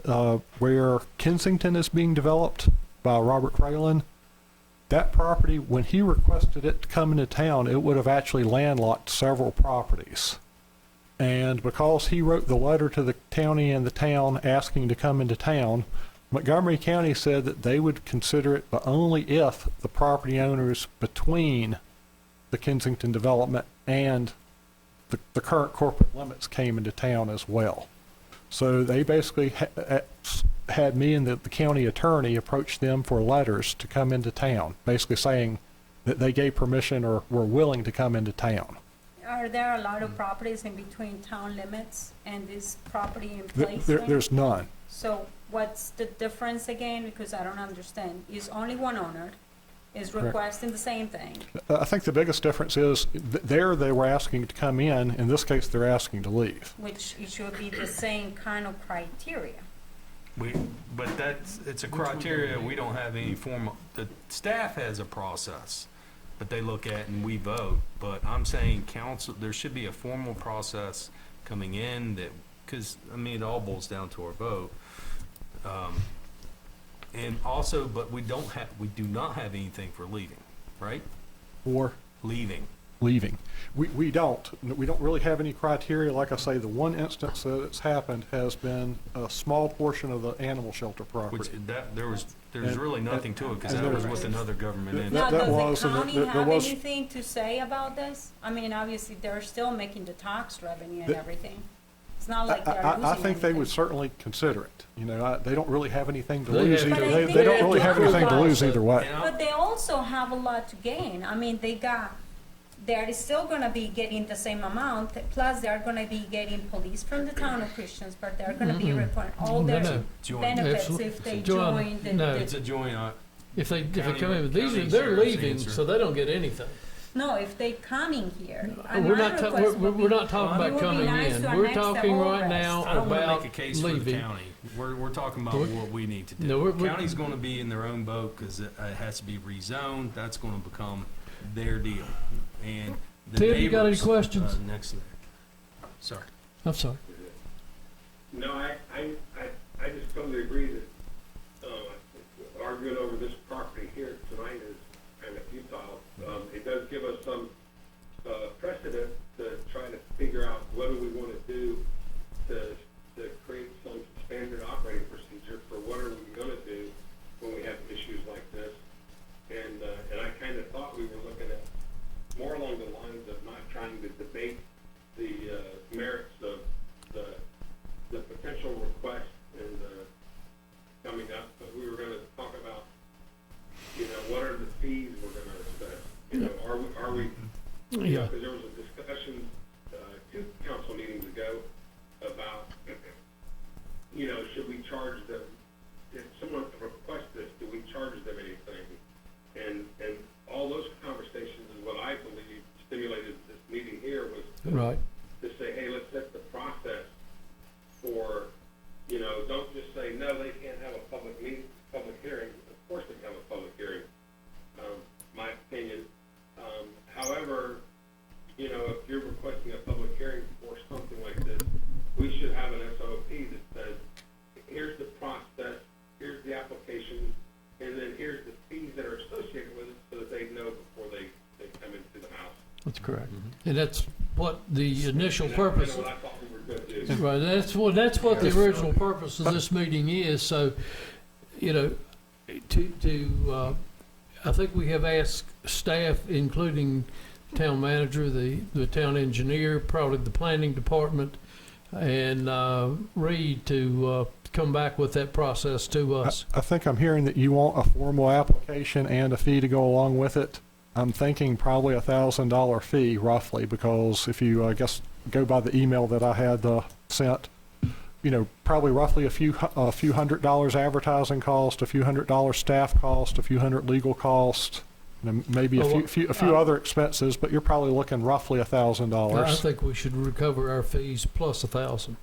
where Kensington is being developed by Robert Fralin. That property, when he requested it to come into town, it would have actually landlocked several properties. And because he wrote the letter to the county and the town asking to come into town, Montgomery County said that they would consider it, but only if the property owners between the Kensington development and the current corporate limits came into town as well. So they basically had me and the county attorney approach them for letters to come into town, basically saying that they gave permission or were willing to come into town. Are there a lot of properties in between town limits and this property in place? then? There's none. So what's the difference again? Because I don't understand. Is only one owner is Correct. requesting the same thing. I think the biggest difference is there they were asking to come in this case they're asking to leave. Which it should be the same kind of criteria. But it's a criteria, we don't have any the staff has a process that they look at and we vote, but I'm saying council, there should be a formal process coming in that, because, I mean, it all boils down to our vote. And also, but we do not have anything for leaving, right? Or Leaving. leaving. We don't really have any criteria. Like I say, the one instance that it's happened has been a small portion of the animal shelter property. Which, there's And- really nothing to it, because and that was there- with another government entity. Now, that does was, the and county there have was- anything to say about this? I mean, obviously, they're still making the tax revenue and The- everything. It's not like they're losing I think they would anything. certainly consider it. they don't really have anything to They lose have either. to- They But I don't think really they have have to anything to lose either way. And But they also have a lot to gain. I mean, they're still gonna be getting the same amount, plus they're gonna be getting police from the town of Christiansburg. They're gonna be reporting all No, their no. Join. benefits Absolutely. if they Join. join the. No. It's a joint, If they County- come in with these, county they're sheriff's leaving, answer. so they don't get anything. No, if they coming here. and We're my not, request would we're be- not talking it about would be coming nice in. to We're annex the talking whole right rest. now I don't want to about make a case for the leaving. county. We're talking about We're- what we need to do. No, we're- County's going to be in their own boat because it has to be rezoned. That's going to become their deal. And the Tim, you got any neighbors, questions? next to that. Sorry. I'm sorry. No, I just totally agree that, arguing over this property here tonight is kind of futile. It does give us some, precedent to try to figure out what do we want to do to create some standard operating procedure for what are we going to do when we have issues like this. And I kind of thought we were looking at more along the lines of not trying to debate the merits of the potential request and coming up, but we were going to talk about, what are the fees we're going to assess? Are we? Yeah. Because there was a discussion 2 council meetings ago about, should we charge them, if someone requests this, do we charge them anything? And all those conversations is what I believe stimulated this meeting here was Right. to say, hey, let's set the process for, don't just say, no, they can't have a public hearing. Of course they can have a public hearing, my opinion. However, if you're requesting a public hearing for something like this, we should have an SOP that says, here's the process, here's the application, and then here's the fees that are associated with it so that they know before they come into the house. That's correct. And that's what the initial purpose. That's what I thought we were going to do. Right, that's what the original purpose of this meeting is, so, I think we have asked staff, including town manager, the town engineer, probably the planning department, and, Reed to, come back with that process to us. I think I'm hearing that you want a formal application and a fee to go along with it. I'm thinking probably $1,000 fee roughly, because if you, I guess, go by the email that I had sent, probably roughly a few $100 advertising cost, a few $100 staff cost, a few hundred legal cost, maybe a few other expenses, but you're probably looking roughly $1,000. I think we should recover our fees plus 1,000.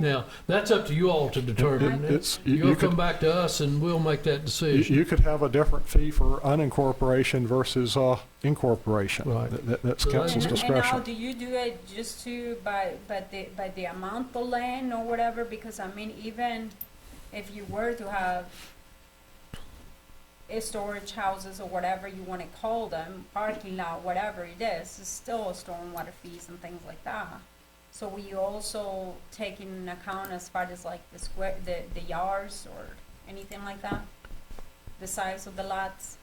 Now, that's up to you all to determine. You'll come back to us and we'll make that decision. You could have a different fee for unincorporation versus incorporation. Right. That's So council's And now, discretion. do you do it just by the amount of land or whatever? Because I mean, even if you were to have storage houses or whatever you want to call them, parking lot, whatever it is, it's still stormwater fees and things like that. So will you also take in account as far as like the yards or anything like that? The size of the lots?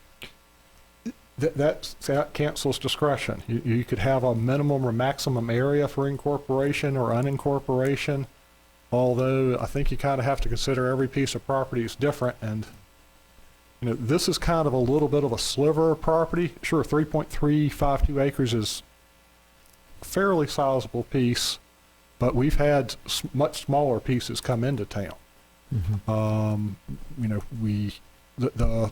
That's at council's discretion. You could have a minimum or maximum area for incorporation or unincorporation, although I think you kind of have to consider every piece of property is different, and this is kind of a little bit of a sliver of property. Sure, 3.352 acres is a fairly sizable piece, but we've had much smaller pieces come into town. The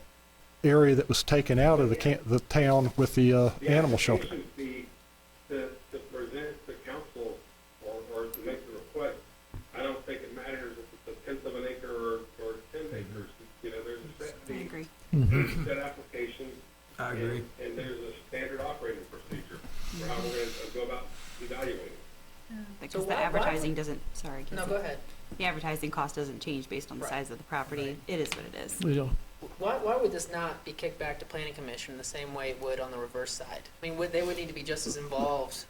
area that was taken out of the town with the animal shelter. The application fee to present to council or to make the request, I don't think it matters if it's a tenth of an acre or 10 acres. There's a set I fee, agree. there's a set application. I agree. And there's a standard operating procedure for how we're going to go about evaluating. Because So the why- advertising doesn't, sorry. No, Kelsey. go ahead. The advertising cost doesn't change based on the Right. size of the property. Right. It is what it is. Why would this not be kicked back to planning commission the same way it would on the reverse side? I mean, they would need to be just as involved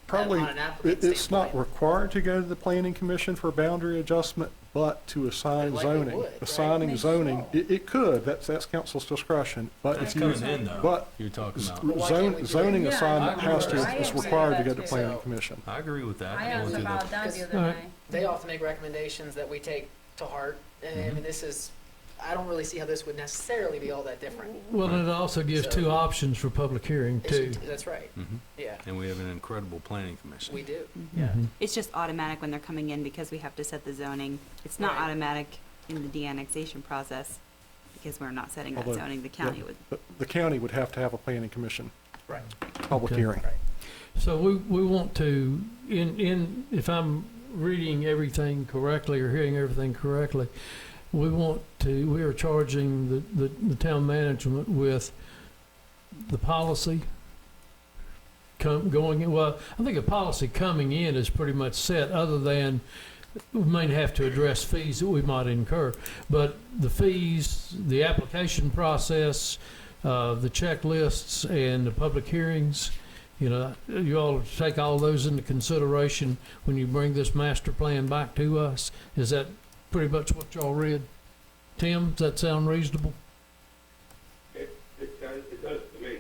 Probably, on an applicant it's not standpoint. required to go to the planning commission for boundary adjustment, but to assign It likely zoning. would, right? Assigning Maybe zoning, so. it could, that's council's discretion, but It's if you, coming in though, but you're talking about. why can't we do it? zoning Yeah, assignment I has agree. to, I is agree required to with go that to too. planning So- commission. I agree with that. I Going asked through the- about that the Because- other Alright. day. They often make recommendations that we take to heart, and I mean, I don't really see how this would necessarily be all that different. Well, and it also gives So- two options for public hearing too. That's right, Mhm. yeah, And we have an incredible planning commission. we do, Mhm. yeah. It's just automatic when they're coming in because we have to set the zoning. It's not Right. automatic in the de-annexation process because we're not setting that Although, zoning. The county would. The county would have to have a planning commission Right. public Okay. hearing. So we want to, if I'm reading everything correctly or hearing everything correctly, we are charging the town management with the policy going in. Well, I think a policy coming in is pretty much set, other than we may have to address fees that we might incur. But the fees, the application process, the checklists and the public hearings, you all take all those into consideration when you bring this master plan back to us. Is that pretty much what y'all read? Tim, does that sound reasonable? It does to me.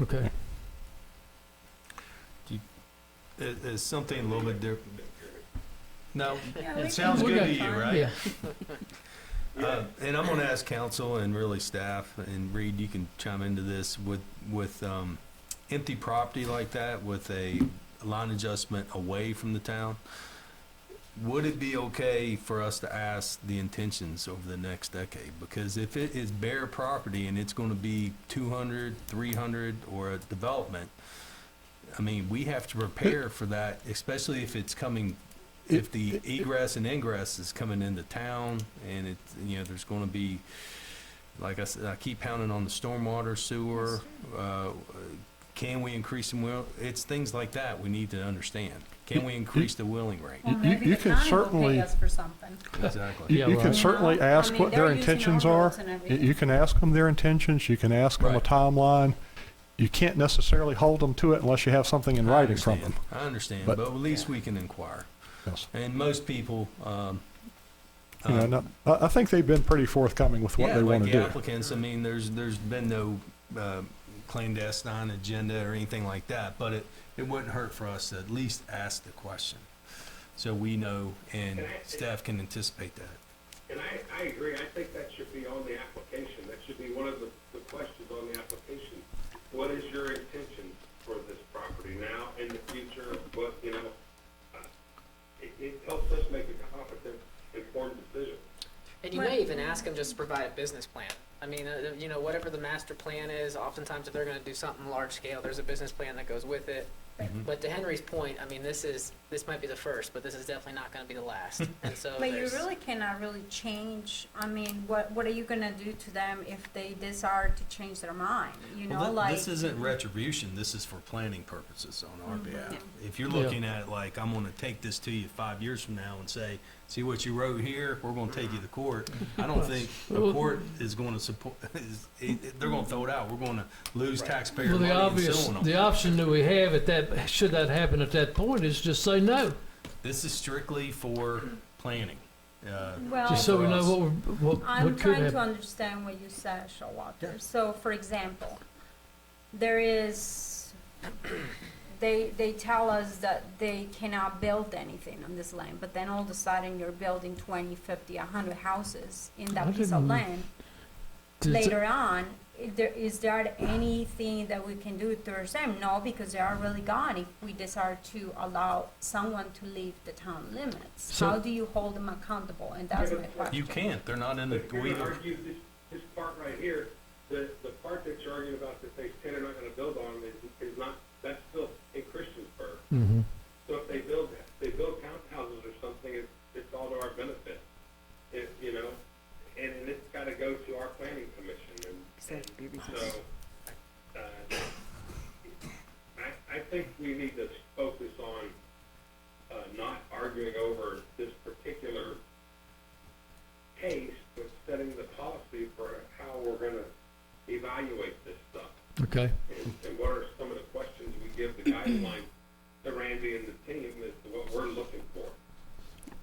Okay. It's something a little bit different. No, Yeah, we it sounds can- good to we you, got- right? Yeah. And I'm gonna ask council and really staff, and Reed, you can chime into this, with empty property like that, with a line adjustment away from the town. would it be okay for us to ask the intentions over the next decade? Because if it is bare property and it's gonna be 200, 300, or a development, I mean, we have to prepare for that, especially if it's coming, if the egress and ingress is coming into town, and it, you know, there's gonna be, like I said, I keep pounding on the stormwater, sewer, can we increase them? Well, it's things like that we need to understand. Can we increase the wheeling rate? Well, You- maybe you the can county will certainly- pay us for something. Exactly. Yeah, You can right. certainly I ask mean, what their they're using our intentions are. roads and everything. You can ask them their intentions, you can ask them a Right. timeline. You can't necessarily hold them to it unless you have something in I writing from understand. them. I understand, But- but at least we can inquire. Yes. And most people, You know, no, I think they've been pretty forthcoming with what yeah, they like want to the do. applicants, I mean, there's been no clandestine agenda or anything like that, but it wouldn't hurt for us to at least ask the question, so we know and staff can anticipate that. And I agree, I think that should be on the application, that should be one of the questions on the application. What is your intention for this property now, in the future, what, you know, it helps us make a competent, informed decision. And you may even ask them just to provide a business plan. I mean, you know, whatever the master plan is, oftentimes if they're gonna do something large scale, there's a business plan that goes with it. But to Henry's point, I mean, this might be the first, but this is definitely not gonna be the last. And so But you there's- really cannot really change, I mean, what are you gonna do to them if they decide to change their mind? You know, Well, like. this isn't retribution, this is for planning purposes on our behalf. If you're Yeah. looking at like, I'm gonna take this to you 5 years from now and say, see what you wrote here, we're gonna take you to court. I don't think the court is gonna support, they're gonna throw it out, we're gonna lose taxpayer Well, money the and obvious, suing them. the option that we have at that, should that happen at that point, is just say no, This is strictly for planning. Well, just so we know For us. what I'm could trying to happen. understand what you said, Showalter. So, for example, there is, they tell us that they cannot build anything on this land, but then all of a sudden you're building 20, 50, 100 houses in I that piece of didn't- land. Later on, is there anything that we can do towards them? No, because they are really gone if we decide to allow someone to leave the town limits. So- How do you hold them accountable? And that's my question. You can't, they're not in the, But you're gonna argue this part right here, the part that you're arguing about that they said they're not gonna build on is not, that's still in Christiansburg. Mhm. So if they build townhouses or something, it's all to our benefit. You know, and it's gotta go to our planning commission, and so, I think we need to focus on, not arguing over this particular case, but setting the policy for how we're gonna evaluate this stuff. Okay, And what are some of the questions we give the guidelines to Randy and the team as to what we're looking for?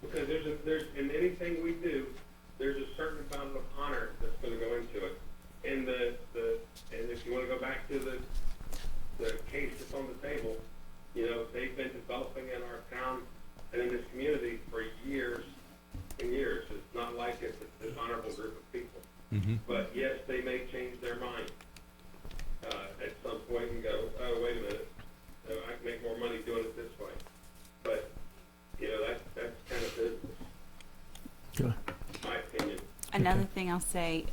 Because there's, in anything we do, there's a certain amount of honor that's gonna go into it. And and if you wanna go back to the case that's on the table, you know, they've been developing in our town and in this community for years and years. It's not like it's a dishonorable group of people. Mhm. But yes, they may change their mind, at some point and go, oh, wait a minute, I can make more money doing it this way. But, you know, that's kind of business, okay. my opinion. Another thing I'll say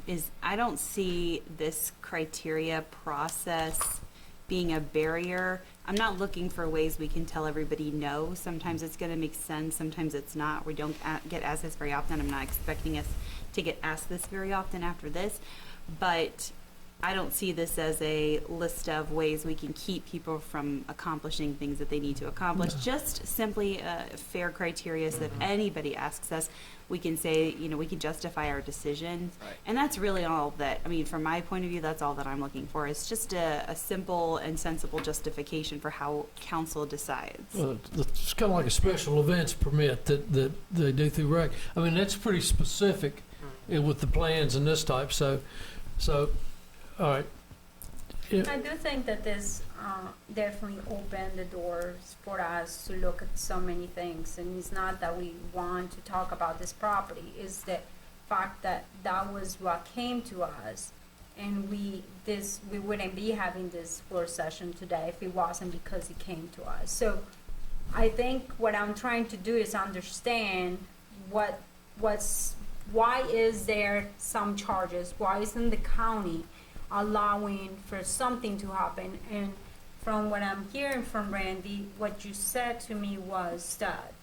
is I don't see this criteria process being a barrier. I'm not looking for ways we can tell everybody no. Sometimes it's going to make sense, sometimes it's not. We don't get asked this very often. I'm not expecting us to get asked this very often after this. But I don't see this as a list of ways we can keep people from accomplishing things that they need to accomplish. Just simply a fair criteria so that if anybody asks us, we can say, you know, we can justify our decision. Right. And that's really all that, I mean, from my point of view, that's all that I'm looking for. It's just a simple and sensible justification for how council decides. Well, it's kind of like a special events permit that they do through rec. I mean, that's pretty specific with the plans and this type, so, all right. I do think that this definitely opened the doors for us to look at so many things, and it's not that we want to talk about this property, it's the fact that that was what came to us, and we wouldn't be having this work session today if it wasn't because it came to us. So I think what I'm trying to do is understand why is there some charges? Why isn't the county allowing for something to happen? And from what I'm hearing from Randy, what you said to me was that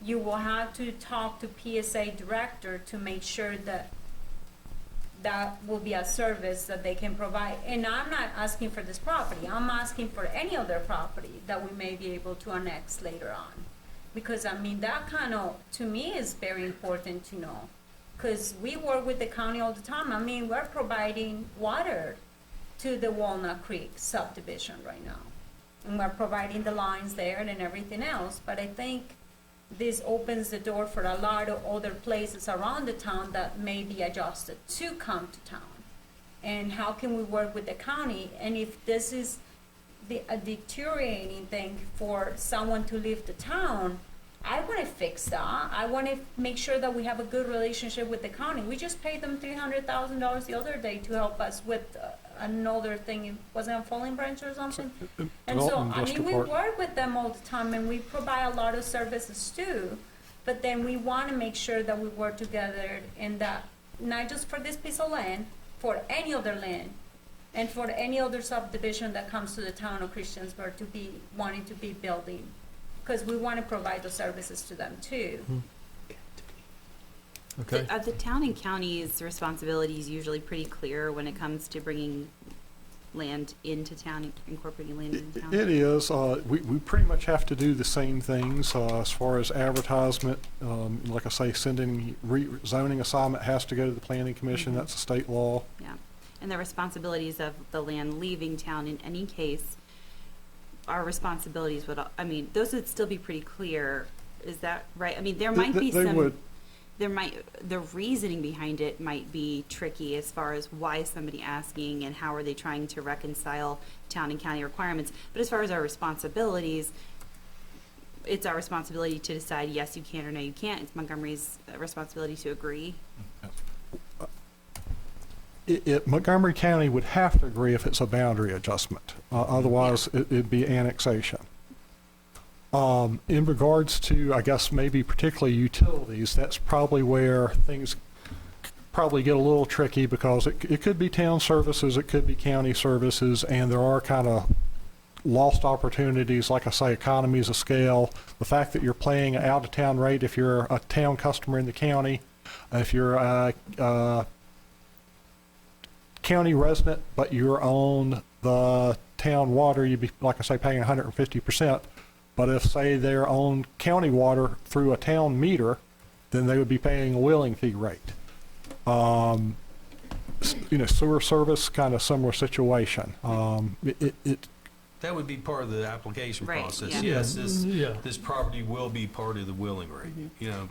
you will have to talk to PSA director to make sure that that will be a service that they can provide. And I'm not asking for this property, I'm asking for any other property that we may be able to annex later on. Because I mean, that kind of, to me, is very important to know. Because we work with the county all the time. I mean, we're providing water to the Walnut Creek subdivision right now. And we're providing the lines there and everything else. But I think this opens the door for a lot of other places around the town that may be adjusted to come to town. And how can we work with the county? And if this is a deteriorating thing for someone to leave the town, I want to fix that. I want to make sure that we have a good relationship with the county. We just paid them $300,000 the other day to help us with another thing. It wasn't a falling branch or something. And so, I mean, we work with them all the time, and we provide a lot of services too. But then we want to make sure that we work together, and that not just for this piece of land, for any other land, and for any other subdivision that comes to the town of Christiansburg to be wanting to be building, because we want to provide the services to them too. Okay. The town and county's responsibility is usually pretty clear when it comes to bringing land into town, incorporating land into town. It is. We pretty much have to do the same things as far as advertisement. Like I say, sending zoning assignment has to go to the planning commission. That's a state law. Yeah, and the responsibilities of the land leaving town in any case, our responsibilities would, I mean, those would still be pretty clear. Is that right? I mean, there might be They some. would. The reasoning behind it might be tricky as far as why is somebody asking and how are they trying to reconcile town and county requirements. But as far as our responsibilities, it's our responsibility to decide yes you can or no you can't. It's Montgomery's responsibility to agree. Montgomery County would have to agree if it's a boundary adjustment. Otherwise, it'd be annexation. In regards to, I guess, maybe particularly utilities, that's probably where things probably get a little tricky, because it could be town services, it could be county services, and there are kind of lost opportunities, like I say, economies of scale. The fact that you're paying an out-of-town rate if you're a town customer in the county, if you're a county resident, but you're on the town water, you'd be, like I say, paying 150%. But if, say, they're on county water through a town meter, then they would be paying a wheeling fee rate. Sewer service, kind of similar situation. That would be part of the application Right, process. yeah. Yes, Yeah. this property will be part of the wheeling rate. You know,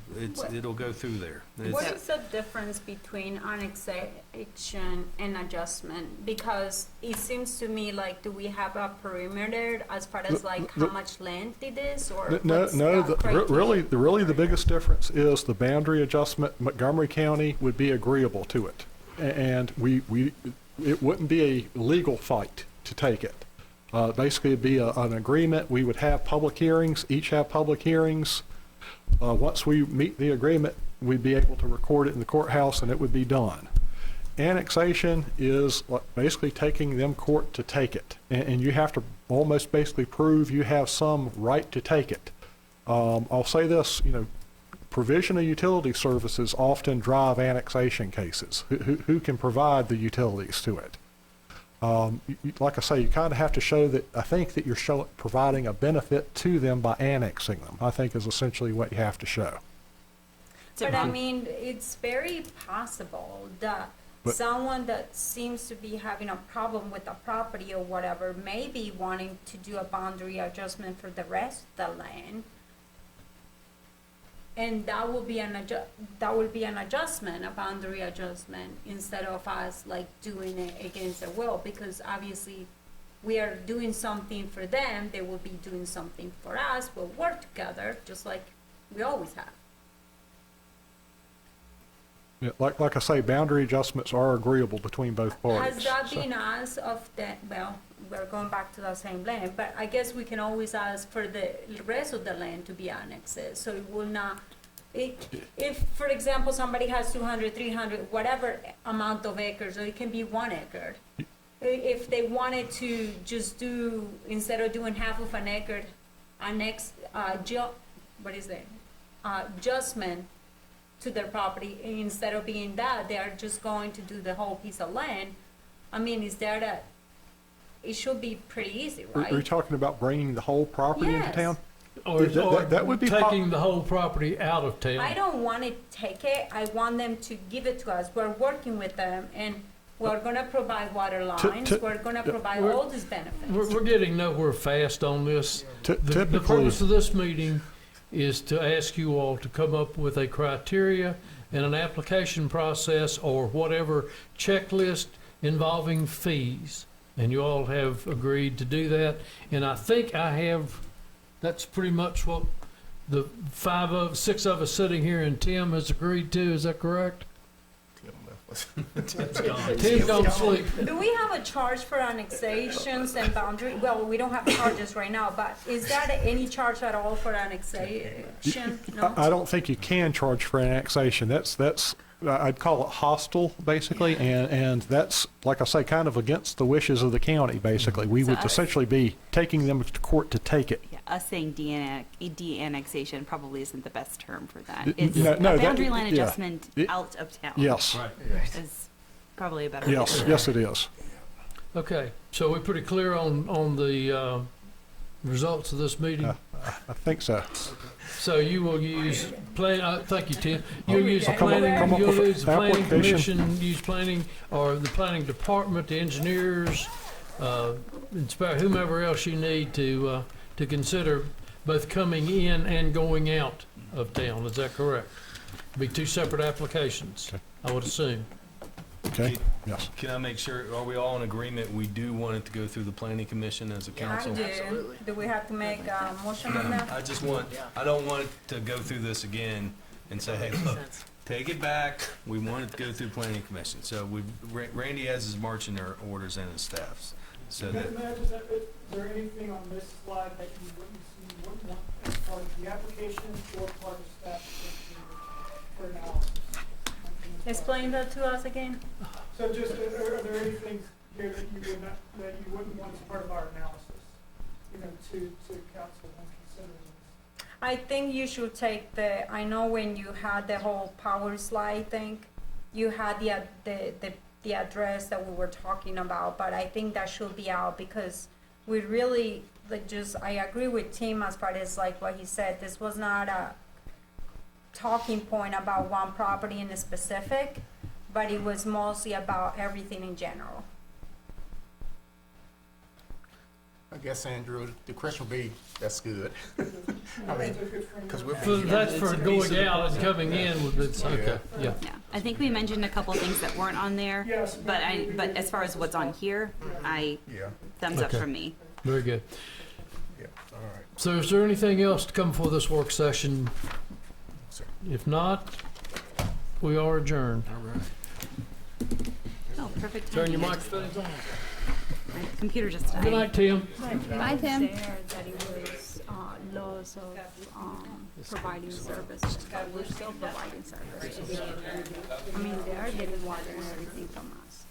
it'll go through there. What It's- is the difference between annexation and adjustment? Because it seems to me like, do we have a perimeter as far as like how much land it is, or what's the criteria? Really the biggest difference is the boundary adjustment. Montgomery County would be agreeable to it. And it wouldn't be a legal fight to take it. Basically, it'd be an agreement. We would have public hearings, each have public hearings. Once we meet the agreement, we'd be able to record it in the courthouse, and it would be done. Annexation is basically taking them court to take it, and you have to almost basically prove you have some right to take it. I'll say this, provision of utility services often drive annexation cases. Who can provide the utilities to it? Like I say, you kind of have to show that, I think that you're providing a benefit to them by annexing them, I think is essentially what you have to show. But I mean, it's very possible that someone that seems to be having a problem with a property or whatever may be wanting to do a boundary adjustment for the rest of the land. And that will be an adjustment, a boundary adjustment, instead of us like doing it against their will, because obviously we are doing something for them, they will be doing something for us, we'll work together, just like we always have. Yeah, like I say, boundary adjustments are agreeable between both parties. Has that been asked of the, well, we're going back to the same land, but I guess we can always ask for the rest of the land to be annexed, so it will not, if, for example, somebody has 200, 300, whatever amount of acres, or it can be 1 acre. If they wanted to just do, instead of doing half of an acre, annex, adjustment to their property, instead of being that, they are just going to do the whole piece of land. I mean, is there that, it should be pretty easy, Are you right? talking about bringing the whole property into Yes. town? Or That would be taking the whole property out of town. I don't want to take it, I want them to give it to us. We're working with them, and we're gonna provide water lines, we're gonna provide all these benefits. We're getting nowhere fast on this. The Typically, purpose of this meeting is to ask you all to come up with a criteria and an application process or whatever checklist involving fees. And you all have agreed to do that. And I think that's pretty much what the 6 of us sitting here and Tim has agreed to. Is that correct? Tim's gone to sleep. Do we have a charge for annexations and boundary? Well, we don't have charges right now, but is there any charge at all for annexation? No? I don't think you can charge for annexation. That's I'd call it hostile, basically, and that's, like I say, kind of against the wishes of the county, basically. We So would us- essentially be taking them to court to take it. Yeah, us saying de-annexation probably isn't the best term for that. N- It's no, a that- boundary line yeah. adjustment It- out of town. Yes, Is probably a better. yes, yes, it is. Okay, so we're pretty clear on the results of this meeting? I think so. So you will use thank you, Tim. You'll use the I'll come up- planning, come up you'll with use the an planning application. commission, use planning, or the planning department, the engineers, inspire whomever else you need to consider both coming in and going out of town. Is that correct? Be 2 separate applications, I would assume. Okay, yes. Can I make sure, are we all in agreement, we do want it to go through the planning commission as a I council? do. Do we have to make a motion on that? I don't want it to go through this again and say, hey, look, Sense. take it back, we want it to go through planning commission. So Randy has his marching orders and his staffs, so that, Is there anything on this slide that you wouldn't want as part of the application or part of staff for analysis? Explain that to us again. So just, are there any things here that you wouldn't want as part of our analysis, to council when considering this? I think you should take I know when you had the whole power slide thing, you had the address that we were talking about, but I think that should be out because we really, I agree with Tim as far as like what he said, this was not a talking point about one property in specific, but it was mostly about everything in general. I guess, Andrew, the question will be, that's good. I mean, That's a good framework. because we're. That's for It's a piece of going the out and process, coming yeah. in with it, okay, yeah. Yeah, I think we mentioned a couple things that weren't on there, Yes, but as far as what's on here, Yeah, thumbs up Okay. from me. Very good. yeah, all right. So is there anything else to come for this work session? Sir. If not, we are adjourned. All right. Oh, perfect Turn your timing. microphones on. My computer just died. Good night, Tim. Bye, Tim. There that it was laws of providing services, but we're still providing services. I mean, they are getting water and everything from us.